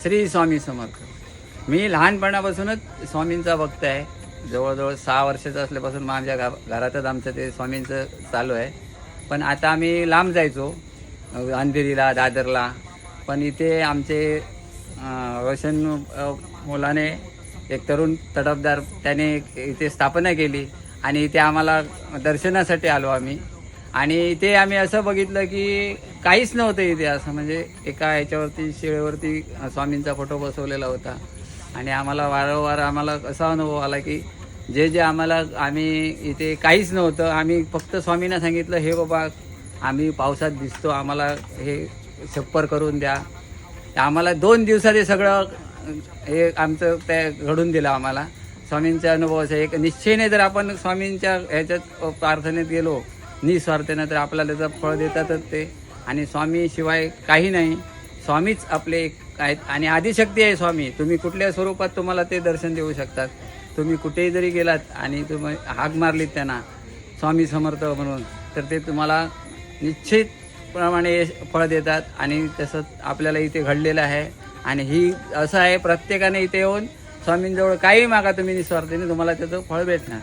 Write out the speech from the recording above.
श्री स्वामी समर्थ. मी लहानपणापासूनच स्वामींचा भक्त आहे. जवळजवळ 6 वर्षाचं असल्यापासून माझ्या घरातच आमचं ते स्वामींचं चालू आहे. पण आता आम्ही लांब जायचो, अंधेरीला, दादरला. पण इथे आमचे रोशन मुलाने, एक तरुण तडफदार, त्याने इथे स्थापना केली आणि इथे आम्हाला दर्शनासाठी आलो आम्ही. आणि इथे आम्ही असं बघितलं की काहीच नव्हतं इथे, असं म्हणजे एका ह्याच्यावरती शिळेवरती स्वामींचा फोटो बसवलेला होता. आणि आम्हाला वारंवार असा अनुभव आला की जे आम्ही इथे काहीच नव्हतं. आम्ही फक्त स्वामींना सांगितलं, हे बाबा आम्ही पावसात भिजतो, आम्हाला हे छप्पर करून द्या. आम्हाला 2 दिवसात हे सगळं हे आमचं ते घडून दिलं आम्हाला. स्वामींचा अनुभव असा एक निश्चयने जर आपण स्वामींच्या ह्याच्यात प्रार्थनेत गेलो निस्वार्थेनं, तर आपल्याला त्याचं फळ देतातच ते. आणि स्वामीशिवाय काही नाही. स्वामीच आपले एक आहेत आणि आदिशक्ती आहे स्वामी. तुम्ही कुठल्या स्वरूपात तुम्हाला ते दर्शन देऊ शकतात. तुम्ही कुठेही जरी गेलात आणि तुम्ही हाक मारलीत त्यांना स्वामी समर्थ म्हणून, तर ते तुम्हाला निश्चितप्रमाणे फळ देतात. आणि तसंच आपल्याला इथे घडलेलं आहे. आणि ही असं आहे, प्रत्येकाने इथे येऊन स्वामींजवळ काही मागा तुम्ही निस्वार्थीने, तुम्हाला त्याचं फळ भेटणार.